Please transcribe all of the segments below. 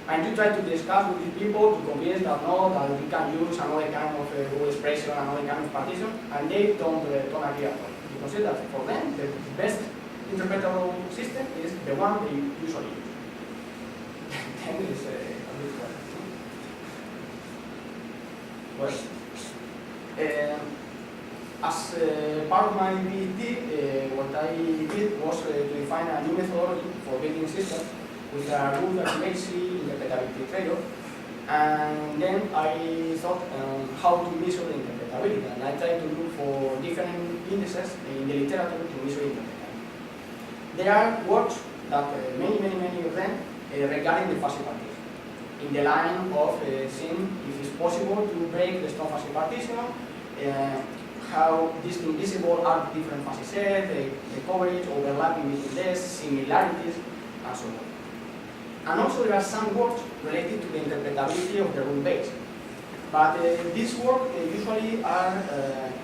And you try to discuss with the people to convince that no, that we can use another kind of rule expression, another kind of partition, and they don't agree at all. You consider that for them, the best interpretable system is the one they usually use. Then it's a bit well. As part of my PhD, what I did was to define a new methodology for building systems with a good accuracy interpretability trade-off. And then I thought how to measure the interpretability, and I tried to look for different indices in the literature to measure interpretability. There are works that many of them regarding the fuzzy partition, in the line of seeing if it's possible to break the strong fuzzy partition, how distinguishable are different fuzzy sets, the coverage, overlapping between this, similarities, and so on. And also there are some works related to the interpretability of the rule base. But these works usually are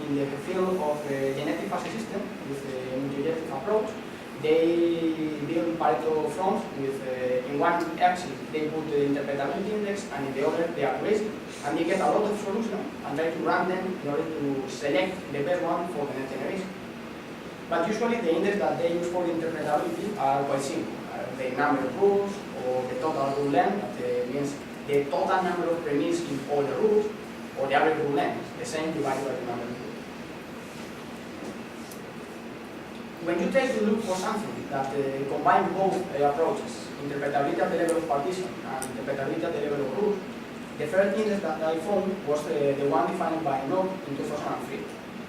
in the field of genetic fuzzy system with a multi-objective approach. They build Pareto fronts with, in one axis they put the interpretability index and in the other the accuracy, and they get a lot of solutions and try to run them in order to select the best one for the next generation. But usually the index that they use for the interpretability are quite simple. The number of rules, or the total rule length, that means the total number of premises in all the rules, or the average rule length, the same divided by the number of rules. When you try to look for something that combines both approaches, interpretability at the level of partition and interpretability at the level of rules, the first index that I found was the one defined by Knott in 2003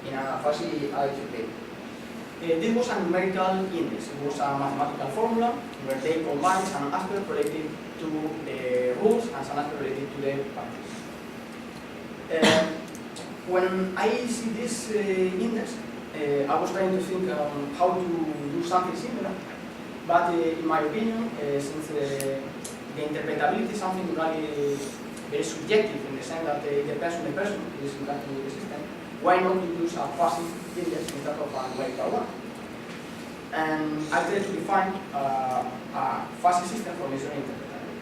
in a fuzzy IQP. This was a numerical index. It was a mathematical formula where they combined some aspect related to the rules and some aspect related to the partition. When I see this index, I was trying to think how to do something similar, but in my opinion, since the interpretability is something really very subjective in the sense that it depends on the person who is interacting with the system, why not use a fuzzy index instead of a numerical one? And I tried to define a fuzzy system for measuring interpretability.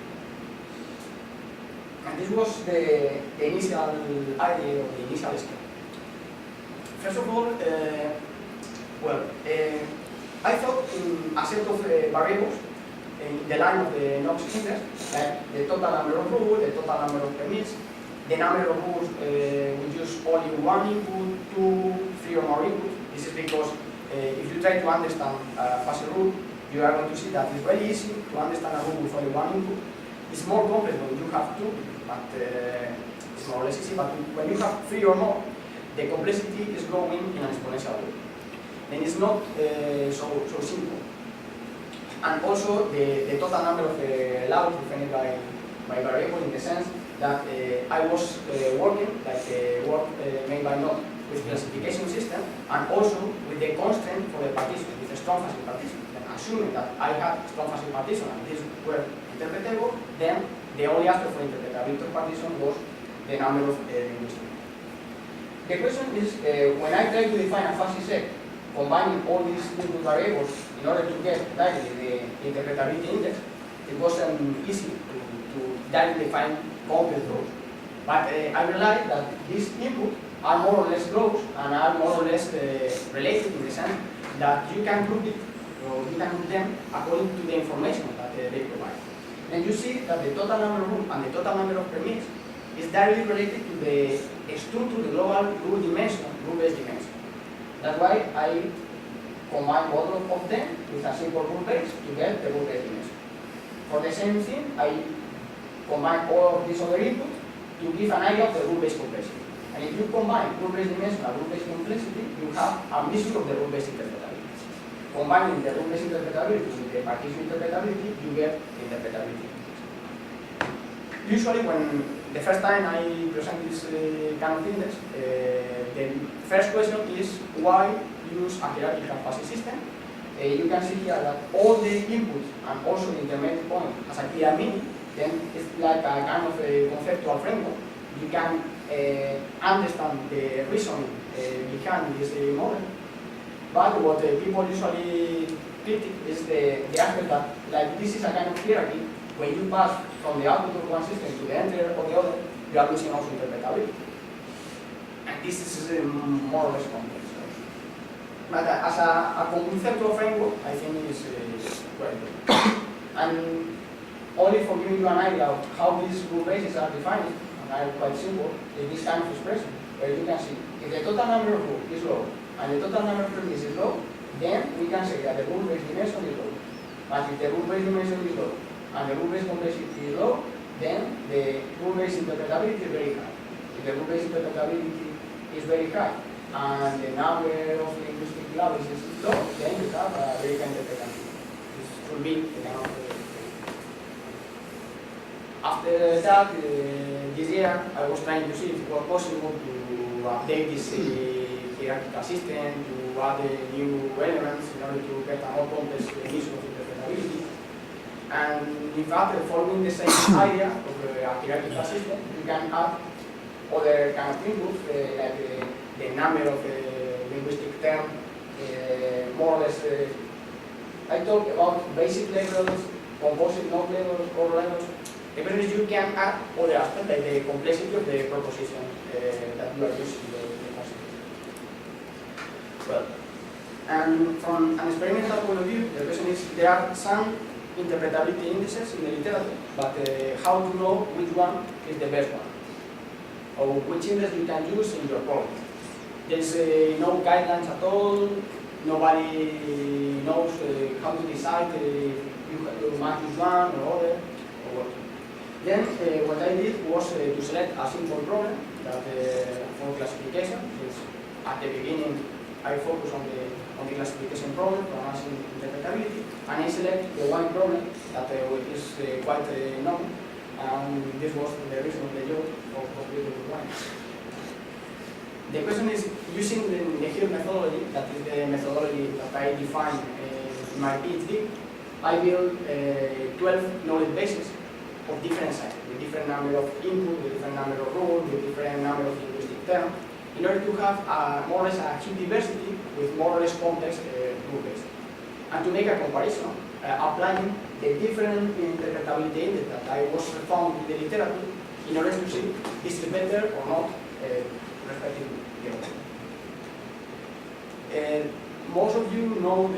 And this was the initial idea or the initial scheme. First of all, I thought in a set of variables in the line of the Knox index, like the total number of rules, the total number of permits, the number of rules we use only one input, 2, 3 or more inputs. This is because if you try to understand a fuzzy rule, you are going to see that it's very easy to understand a rule with only one input. It's more complex when you have 2, but it's more or less easy. But when you have 3 or more, the complexity is growing in an exponential way. And it's not so simple. And also the total number of laws defined by variable, in the sense that I was working like work made by Knott with classification system, and also with the constraint for the partition, with a strong fuzzy partition. Then assuming that I had strong fuzzy partition and these were interpretable, then the only aspect for interpretability of partition was the number of linguistic. The question is, when I try to define a fuzzy set, combining all these input variables in order to get directly the interpretability index, it wasn't easy to directly define complex rules. But I realized that these inputs are more or less close and are more or less related in the sense that you can group it, or you can group them according to the information that they provide. And you see that the total number of rules and the total number of permits is directly related to the structure, the global rule dimension, rule-based dimension. That's why I combine both of them with a simple rule base to get the rule-based dimension. For the same thing, I combine all of these other inputs to give an idea of the rule-based complexity. And if you combine rule-based dimension and rule-based complexity, you have a measure of the rule-based interpretability. Combining the rule-based interpretability with the partition interpretability, you get the interpretability. Usually, when the first time I present this kind of index, the first question is why use a hierarchical fuzzy system. You can see here that all the inputs and also the intermediate point has a clear meaning. Then it's like a kind of a conceptual framework. You can understand the reasoning behind this model. But what people usually critique is the aspect that, like, this is a kind of hierarchy when you pass from the output of one system to the enter of the other, you are losing also interpretability. And this is more or less complex. But as a conceptual framework, I think it is very good. And only for giving you an idea of how these rule bases are defined, and are quite simple, is this kind of expression, where you can see if the total number of rules is low and the total number of premises is low, then we can say that the rule-based dimension is low. But if the rule-based dimension is low and the rule-based complexity is low, then the rule-based interpretability is very high. If the rule-based interpretability is very high and the number of linguistic levels is low, then you have a very high interpretability. This should be the kind of After that, this year, I was trying to see if it was possible to update this hierarchical system, to add new elements in order to get a more complex definition of interpretability. And in fact, following the same idea of a hierarchical system, you can add other kind of inputs, like the number of linguistic terms, more or less. I talk about basic levels, composite node levels, core levels. Even if you can add other aspects like the complexity of the proposition that you are using in the concept. Well, and from an experimental point of view, the question is there are some interpretability indices in the literature, but how to know which one is the best one, or which index you can use in your problem. There is no guidelines at all. Nobody knows how to decide if you must use one or other or what. Then what I did was to select a simple problem that for classification. Since at the beginning I focus on the classification problem for analyzing interpretability, and I select the one problem that is quite known, and this was the reason of the job of completing the one. The question is, using the Hill methodology, that is the methodology that I defined in my PhD, I built 12 knowledge bases of different sizes, with different number of input, with different number of rules, with different number of linguistic terms, in order to have more or less a huge diversity with more or less complex rule bases. And to make a comparison, applying the different interpretability index that I was found in the literature, in order to see is it better or not respecting the other. Most of you know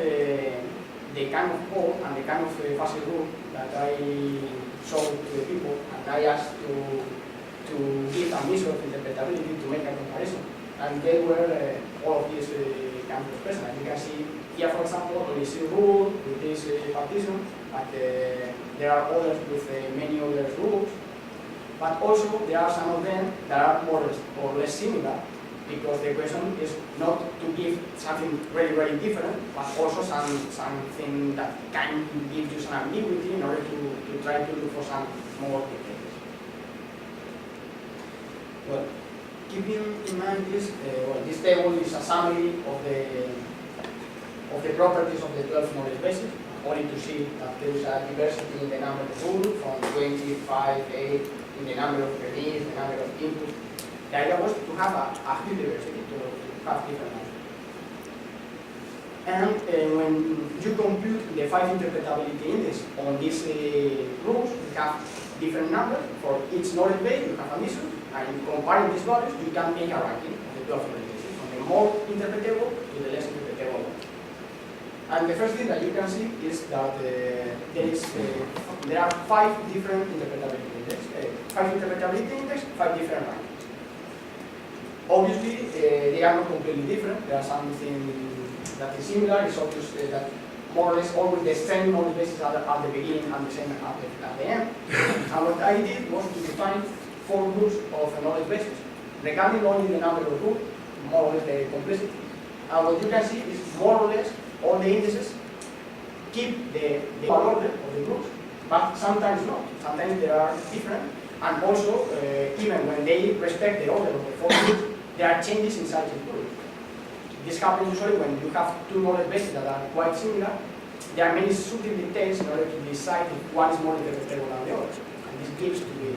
the kind of code and the kind of fuzzy rule that I showed to the people, and I asked to give a measure of interpretability to make a comparison. And they were all of these kind of expressions. You can see here, for example, only C rule with this partition, but there are others with many other rules. But also there are some of them that are more or less similar, because the question is not to give something very different, but also something that can give you some ambiguity in order to try to look for some more details. Well, keeping in mind this, this table is a summary of the properties of the 12 knowledge bases, only to see that there is a diversity in the number of rules, from 25, 8, in the number of premise, the number of inputs. The idea was to have a huge diversity, to have different numbers. And when you compute the 5 interpretability index on these rules, you have different numbers. For each knowledge base, you have a measure, and comparing these values, you can make a ranking of the 12 knowledge bases, from the more interpretable to the less interpretable one. And the first thing that you can see is that there are 5 different interpretability index, 5 interpretability index, 5 different rankings. Obviously, they are not completely different. There are something that is similar. It's obvious that more or less always the same knowledge bases at the beginning and the same at the end. And what I did was to define 4 groups of knowledge bases, regarding only the number of groups, more or less the complexity. And what you can see is more or less all the indices keep the order of the groups, but sometimes not. Sometimes they are different, and also even when they respect the order of the 4 groups, there are changes inside the group. This happens usually when you have 2 knowledge bases that are quite similar. There are many subtle details in order to decide if one is more interpretable than the other, and this gives to the